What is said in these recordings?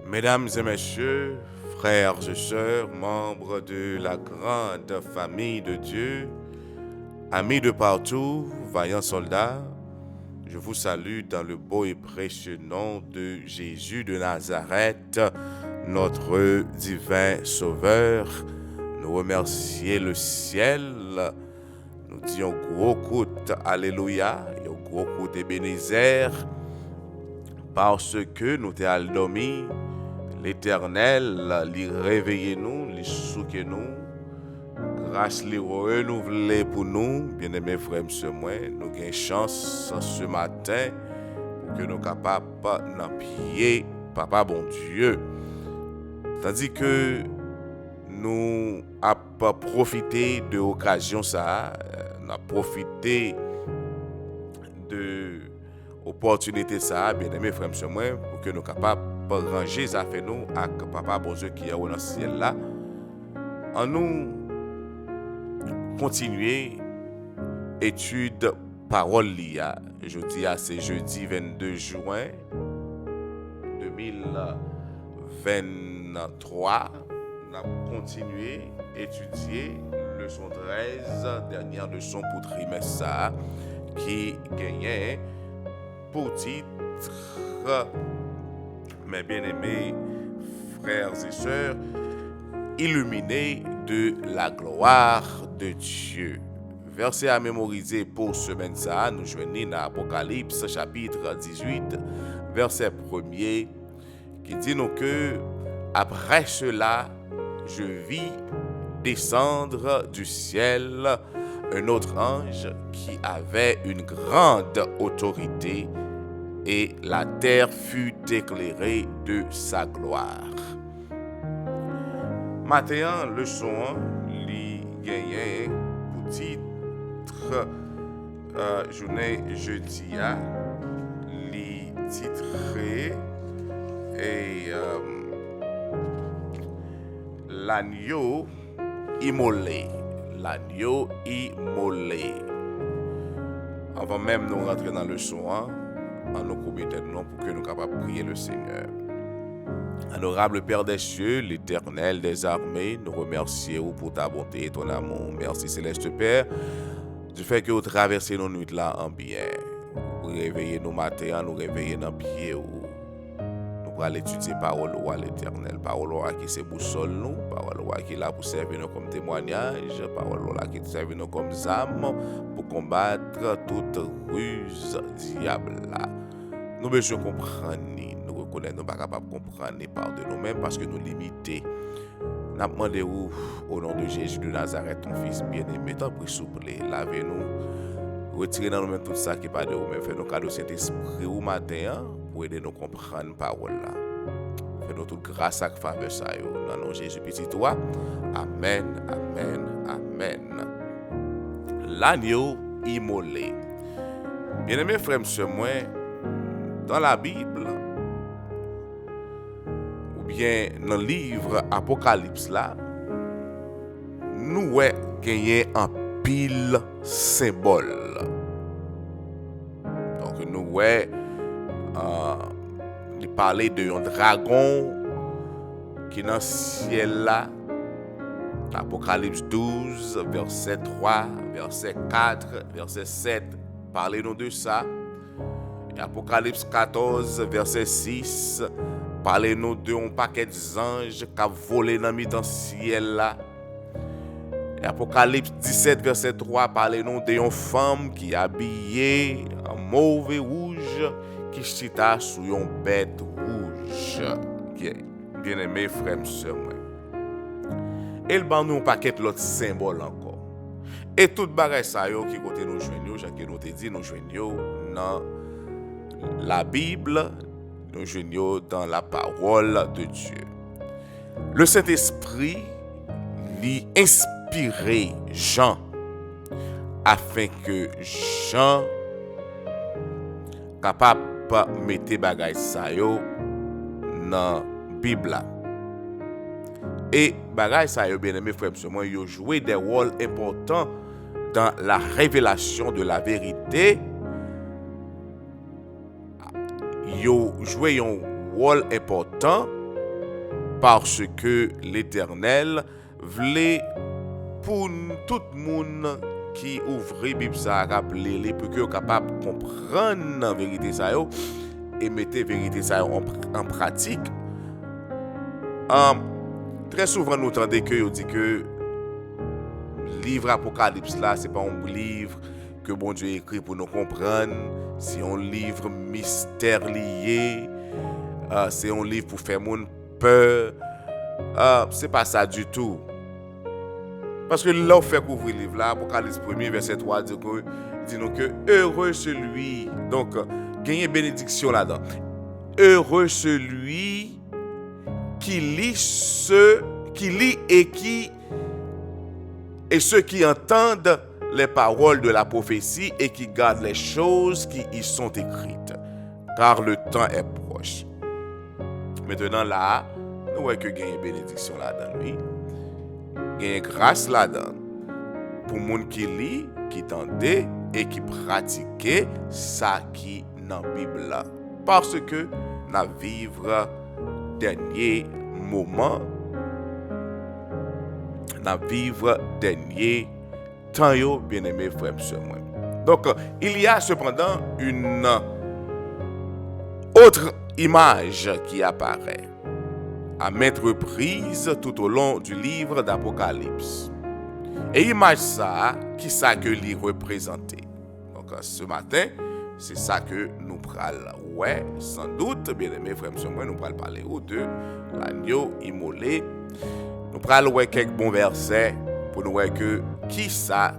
Mesdames et messieurs, frères et sœurs, membres de la grande famille de Dieu, amis de partout, vaillants soldats, je vous salue dans le beau et précieux nom de Jésus de Nazareth, notre divin Sauveur. Nous remercions le ciel, nous disons gros coup Alléluia, et un gros coup d'Ebenezer, parce que nous t'avons dormi. L'Éternel, lui réveille nous, lui souque nous, grâce lui renouvelée pour nous, bien-aimés frères et moi, nous avons chance ce matin pour que nous soyons capables d'appuyer Papa bon Dieu. Tandis que nous avons profité de l'occasion, nous avons profité de l'opportunité, bien-aimés frères et moi, pour que nous soyons capables pour ranger ça fait nous avec Papa bon Dieu qui est dans le ciel là. En nous continuer étude parole lia. Jeudi c'est jeudi 22 juin 2023. On a continué étudier leçon 13, dernière leçon pour trimestre ça, qui gagnait pour titre mes bien-aimés frères et sœurs, illuminés de la gloire de Dieu. Verset à mémoriser pour semaine ça, nous joignons dans Apocalypse chapitre 18, verset 1er, qui dit nous que après cela, je vis descendre du ciel un autre ange qui avait une grande autorité, et la terre fut éclairée de sa gloire. Matin, leçon, li gagnait pour titre journée jeudi, li titré et l'agneau immolé. L'agneau immolé. Avant même nous rentrer dans le leçon, en nous commettant nous pour que nous soyons capables de prier le Seigneur. Honorable Père des cieux, l'Éternel des armées, nous remercions pour ta bonté et ton amour. Merci Céleste Père, du fait que vous traversez nos nuits là en bien. Vous réveillez nos matins, nous réveillez dans pied. Nous allons étudier parole à l'Éternel, parole qui c'est boussole nous, parole qui est là pour servir nous comme témoignage, parole qui servent nous comme âme pour combattre toute ruse diable là. Nous besoin comprendre, nous reconnaître, nous ne sommes pas capables de comprendre par de nous-mêmes parce que nous limités. Nous demandons au nom de Jésus de Nazareth, ton fils bien-aimé, t'en prie souple, lavez-nous, retirez dans nous-mêmes tout ça qui n'est pas de nous-mêmes, fais-nous cadeau Saint-Esprit au matin pour aider nous à comprendre la parole là. Fais-nous toute grâce et faveur ça, dans nom de Jésus petit toi. Amen, amen, amen. L'agneau immolé. Bien-aimés frères et sœurs, moi, dans la Bible, ou bien dans le livre Apocalypse là, nous gagnons un pile symbole. Donc nous parler de un dragon qui est dans le ciel là. Apocalypse 12, verset 3, verset 4, verset 7, parlez-nous de ça. Et Apocalypse 14, verset 6, parlez-nous d'un paquet d'anges qui a volé dans le ciel là. Et Apocalypse 17, verset 3, parlez-nous d'une femme qui est habillée en mauve et rouge, qui chita sur une bête rouge. Bien-aimés frères et sœurs, et le ban nous un paquet l'autre symbole encore. Et tout bagay ça yo qui côté nous joignons, Jacques nous te dit nous joignons dans la Bible, nous joignons dans la parole de Dieu. Le Saint-Esprit lui inspiré Jean afin que Jean capable mettre bagay ça yo dans Bible. Et bagay ça yo bien aimé frère moi yo joué des rôles importants dans la révélation de la vérité. Yo joué un rôle important parce que l'Éternel voulait pour tout le monde qui ouvre la Bible, ça rappeler pour que capable de comprendre la vérité ça et mettre la vérité ça en pratique. Très souvent, nous entendons que on dit que le livre Apocalypse là, c'est pas un livre que bon Dieu écrit pour nous comprendre, c'est un livre mystère lié, c'est un livre pour faire mon peur. C'est pas ça du tout. Parce que là, on fait couvrir le livre là, Apocalypse 1er, verset 3, dit nous que heureux celui, donc, gagne bénédiction là-dedans. Heureux celui qui lit et ceux qui entendent les paroles de la prophétie et qui gardent les choses qui y sont écrites, car le temps est proche. Maintenant là, nous voyons que gagne bénédiction là-dedans, lui. Gagne grâce là-dedans pour les gens qui lit, qui tendent et qui pratiquent ça qui est dans la Bible là. Parce que nous vivons dernier moment, nous vivons dernier temps, bien-aimés frères et sœurs. Donc, il y a cependant une autre image qui apparaît à maintes reprises tout au long du livre d'Apocalypse. Et image ça, qui ça que l'y représenter. Donc, ce matin, c'est ça que nous prenons. Ouais, sans doute, bien aimés frères et sœurs, nous prenons parler de l'agneau immolé. Nous prenons quelques bons versets pour nous voir que qui ça,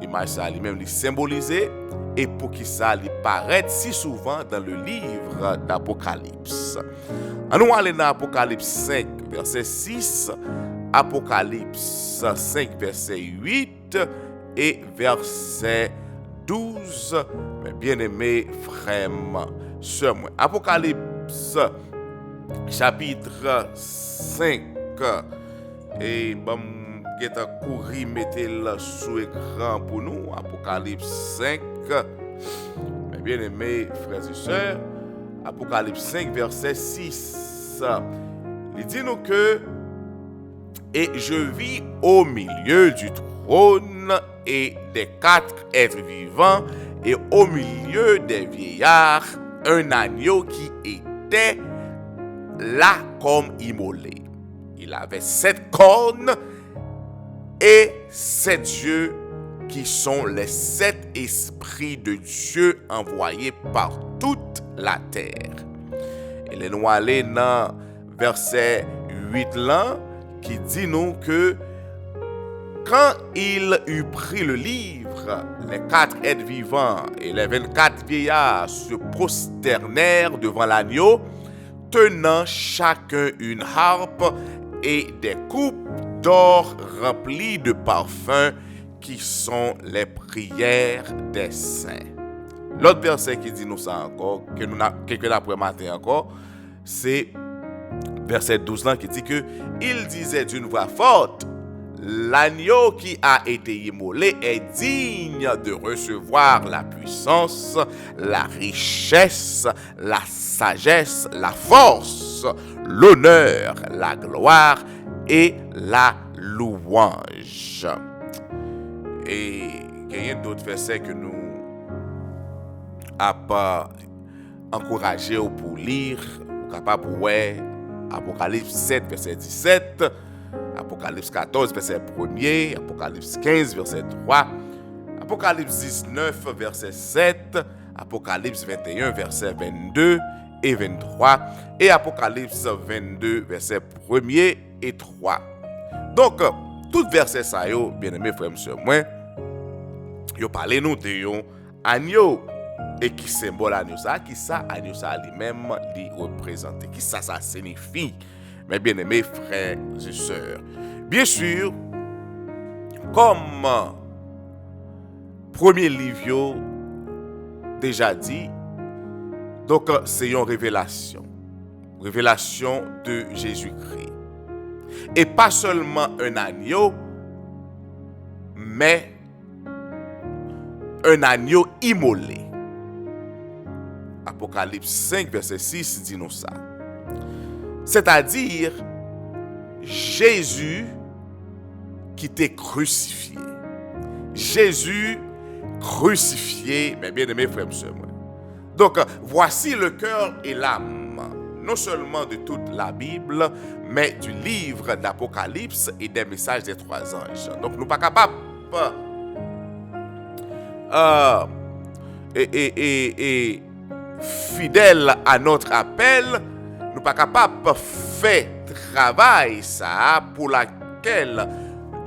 image ça lui-même, lui symboliser et pour qui ça lui paraît si souvent dans le livre d'Apocalypse. Nous allons dans Apocalypse 5, verset 6, Apocalypse 5, verset 8 et verset 12. Mes bien-aimés frères, sœurs, Apocalypse chapitre 5 et Geta courir mettez-le sous écran pour nous. Apocalypse 5. Mes bien-aimés frères et sœurs, Apocalypse 5 verset 6. Il dit nous que et je vis au milieu du trône et des 4 êtres vivants et au milieu des vieillards un agneau qui était là comme immolé. Il avait 7 cornes et 7 yeux qui sont les 7 esprits de Dieu envoyés par toute la terre. Et les nous aller dans verset 8 là qui dit nous que quand il eut pris le livre, les 4 êtres vivants et les 24 vieillards se prosternèrent devant l'agneau, tenant chacun une harpe et des coupes d'or remplies de parfums qui sont les prières des saints. L'autre verset qui dit nous ça encore, que nous avons quelques après matin encore, c'est verset 12 là qui dit que il disait d'une voix forte: l'agneau qui a été immolé est digne de recevoir la puissance, la richesse, la sagesse, la force, l'honneur, la gloire et la louange. Et il y a d'autres versets que nous avons encouragé pour lire, capable pour voir. Apocalypse 7, verset 17, Apocalypse 14, verset 1er, Apocalypse 15, verset 3, Apocalypse 19, verset 7, Apocalypse 21, verset 22 et 23, et Apocalypse 22, verset 1er et 3. Donc, tout verset ça, bien aimé frère, monsieur, moi, yo parlez nous de yon agneau. Et qui symbole agneau ça, qui ça agneau ça lui-même lui représente, qui ça signifie, mes bien-aimés frères et sœurs. Bien sûr, comme premier livre déjà dit, donc c'est une révélation de Jésus-Christ. Et pas seulement un agneau, mais un agneau immolé. Apocalypse 5, verset 6 dit nous ça. C'est-à-dire Jésus qui t'est crucifié. Jésus crucifié, mes bien-aimés frères et sœurs. Donc, voici le cœur et l'âme, non seulement de toute la Bible, mais du livre d'Apocalypse et des messages des 3 anges. Donc, nous ne sommes pas capables et fidèles à notre appel, nous ne sommes pas capables de faire travail ça pour laquelle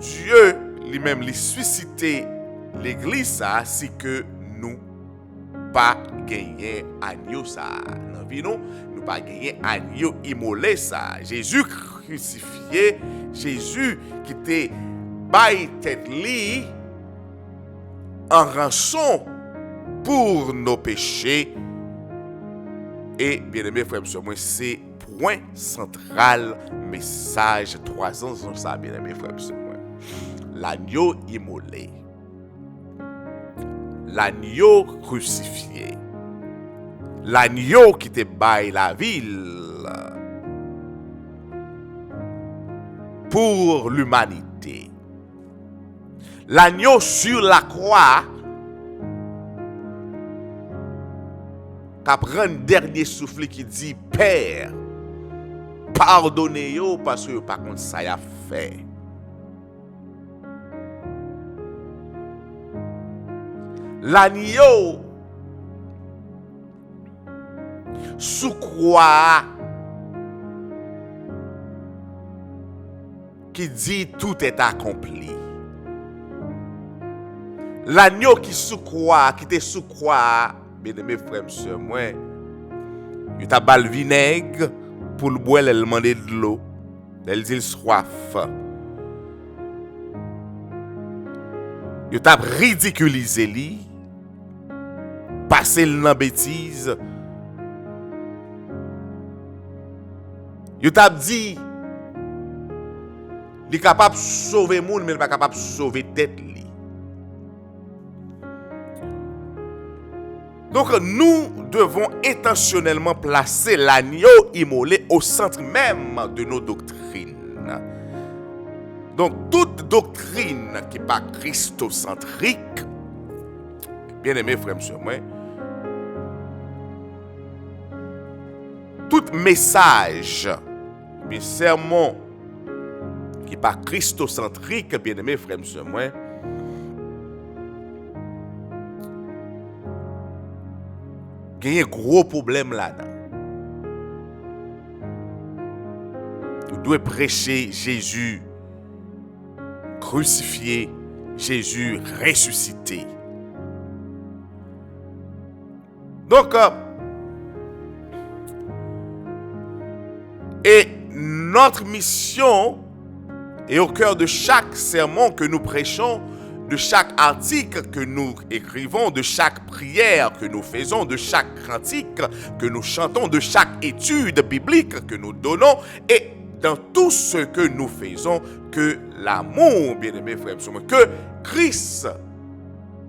Dieu lui-même lui suscité l'église ça, si que nous pas gagner agneau ça dans vie nous pas gagner agneau immolé ça. Jésus crucifié, Jésus qui était bail tête li en rançon pour nos péchés. Et bien aimé frère et moi, c'est point central message 3 ans sur ça, bien aimé frère et moi. L'agneau immolé, l'agneau crucifié, l'agneau qui te baille la ville pour l'humanité, l'agneau sur la croix qui prend un dernier souffle qui dit Père, pardonnez-yo parce que par contre ça y a fait. L'agneau sous croix qui dit tout est accompli. L'agneau qui sous croix, qui était sous croix, bien aimé frère, monsieur, moi, il t'a bal vinaigre pour le boire, elle demandait de l'eau, elle dit soif. Il t'a ridiculisé lui. Passer dans bêtise. Yo t'a dit il est capable de sauver monde mais il n'est pas capable de sauver tête li. Donc nous devons intentionnellement placer l'agneau immolé au centre même de nos doctrines. Donc toute doctrine qui n'est pas christocentrique, bien aimé frère monsieur moi, tout message, mais sermon qui n'est pas christocentrique, bien aimé frère monsieur moi, il y a un gros problème là-dedans. Nous devons prêcher Jésus crucifié, Jésus ressuscité. Donc, et notre mission est au cœur de chaque sermon que nous prêchons, de chaque article que nous écrivons, de chaque prière que nous faisons, de chaque cantique que nous chantons, de chaque étude biblique que nous donnons, et dans tout ce que nous faisons, que l'amour, bien-aimé frère, que Christ,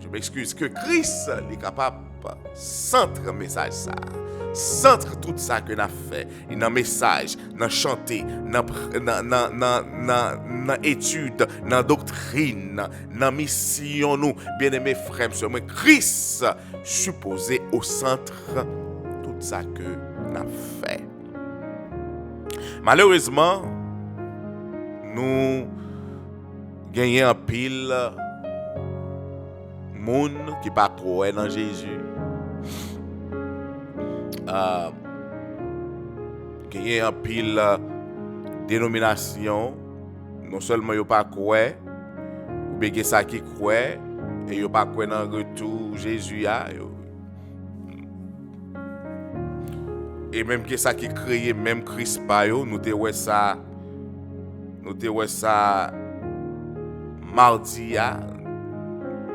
je m'excuse, que Christ est capable centre message ça, centre tout ça que nous avons fait, dans message, dans chanter, dans étude, dans doctrine, dans mission nous, bien-aimés frères, moi Christ supposé au centre tout ça que nous avons fait. Malheureusement, nous gagnons un pile monde qui pas croire dans Jésus. Gagnons un pile dénomination, non seulement yo pas croire, ou bien ça qui croit et yo pas croire dans retour Jésus a. Et même que ça qui créé même Christ pa yo, nous te ouais ça mardi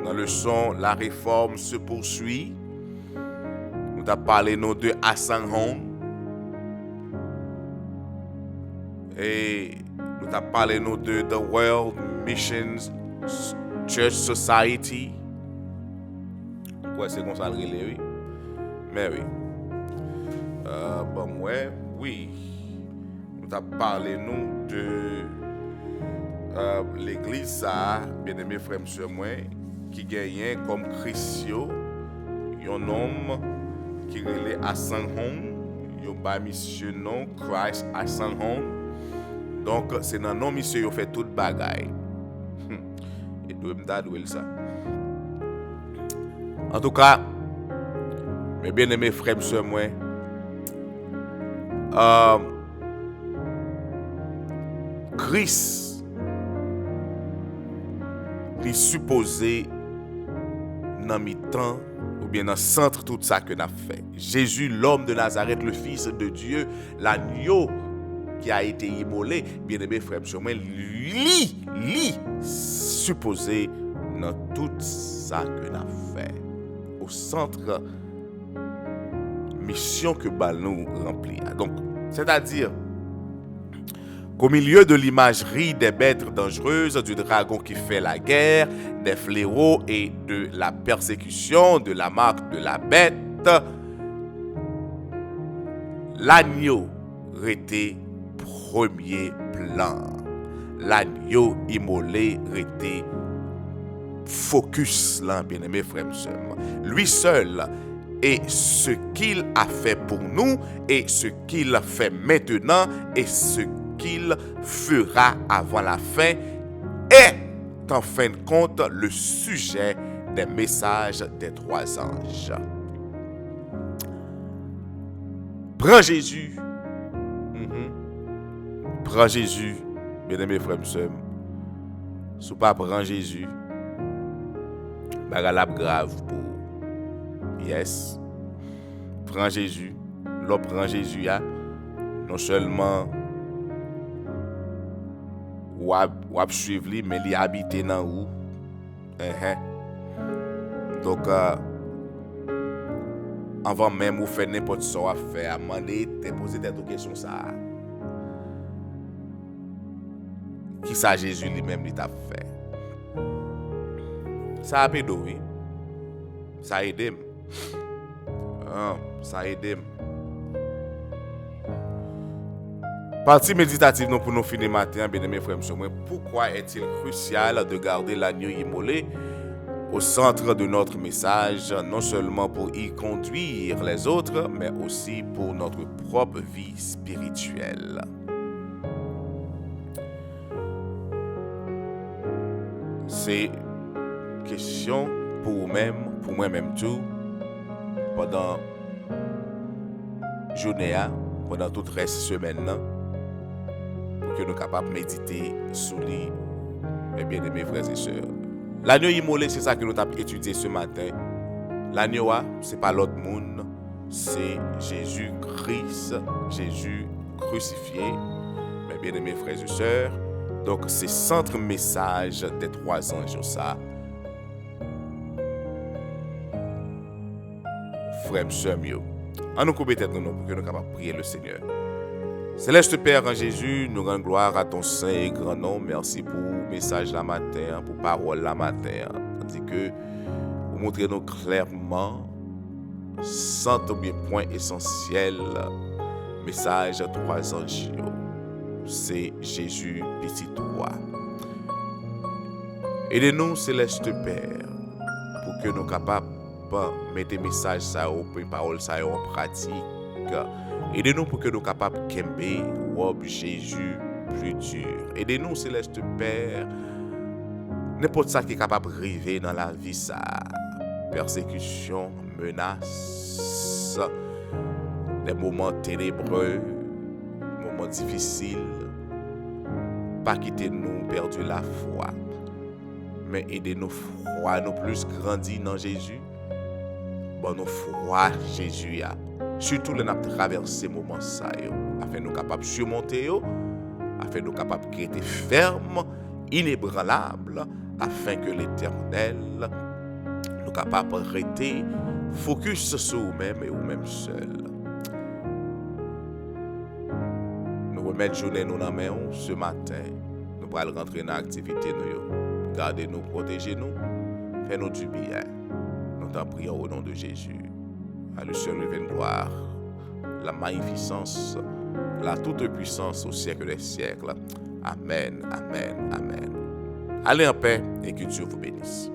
dans le son la réforme se poursuit. Nous t'a parlé nous de Asan Hong et nous t'a parlé nous de The World Missions Church Society. Quoi c'est comme ça le relais, oui. Mais oui. Bon ouais, oui. Nous t'a parlé nous de l'église, ça, bien aimé frère, monsieur, moi, qui gagne comme Christio, un homme qui relait à San Hong, il a monsieur non, Christ à San Hong. Donc, c'est dans nom, monsieur, il fait toute bagaille. Et doit me dire ça. En tout cas, mes bien-aimés frères et sœurs, moi, Christ est supposé dans mi-temps ou bien dans le centre tout ça que nous avons fait. Jésus, l'homme de Nazareth, le Fils de Dieu, l'agneau qui a été immolé, bien-aimés frères et sœurs, moi, lui supposé dans tout ça que nous avons fait. Au centre mission que nous remplit. Donc, c'est-à-dire qu'au milieu de l'imagerie des bêtes dangereuses, du dragon qui fait la guerre, des fléaux et de la persécution, de la marque de la bête, l'agneau était premier plan. L'agneau immolé était focus, là, bien-aimé frère et sœurs. Lui seul est ce qu'il a fait pour nous, et ce qu'il fait maintenant, et ce qu'il fera avant la fin, est en fin de compte le sujet des messages des trois anges. Prends Jésus. Prends Jésus, bien-aimé frère et sœurs. Si pas prends Jésus, bagarre grave pour. Yes. Prends Jésus. L'on prend Jésus, non seulement ou suivre lui, mais il habite dans où. Donc, avant même ou faire n'importe ce à faire, demander, te poser des questions ça. Qui ça Jésus lui-même il t'a fait? Ça a aidé, oui. Ça a aidé. Ça a aidé. Partie méditative non pour nous finir matin, bien aimés frères et sœurs. Pourquoi est-il crucial de garder l'agneau immolé au centre de notre message, non seulement pour y conduire les autres, mais aussi pour notre propre vie spirituelle? C'est question pour moi-même tout, pendant journée, pendant toute reste semaine, pour que nous soyons capables de méditer sur lui, mes bien-aimés frères et sœurs. L'agneau immolé, c'est ça que nous avons étudié ce matin. L'agneau, ce n'est pas l'autre monde, c'est Jésus-Christ, Jésus crucifié, mes bien-aimés frères et sœurs. Donc, c'est centre message des trois anges, ça. Frère, sœur, en nous couper tête nous pour que nous capables de prier le Seigneur. Céleste Père en Jésus, nous rendons gloire à ton saint et grand nom. Merci pour le message la matin, pour parole la matin. Tandis que vous montrez nous clairement, sans oublier point essentiel, message trois anges. C'est Jésus, petit roi. Aidez-nous, Céleste Père, pour que nous soyons capables de mettre les messages, les paroles en pratique. Aidez-nous pour que nous soyons capables de kembe Jésus plus dur. Aidez-nous, Céleste Père, n'importe ça qui est capable de arriver dans la vie, ça. Persécution, menace, des moments ténébreux, moments difficiles. Pas quitter nous perdu la foi, mais aidez-nous foi nous plus grandir dans Jésus. Bon nous foi Jésus a. Surtout le n'a traversé moments ça yo, afin nous capables surmonter yo, afin nous capables rester ferme, inébranlable, afin que l'Éternel nous capables rester focus sur nous-mêmes et nous-mêmes seuls. Nous remettre journée nous dans main ce matin. Nous allons rentrer dans l'activité nous. Gardez-nous, protégez-nous, faites-nous du bien. Nous t'en prions au nom de Jésus. À le seul et gloire, la magnificence, la toute puissance au siècle des siècles. Amen, amen, amen. Allez en paix et que Dieu vous bénisse.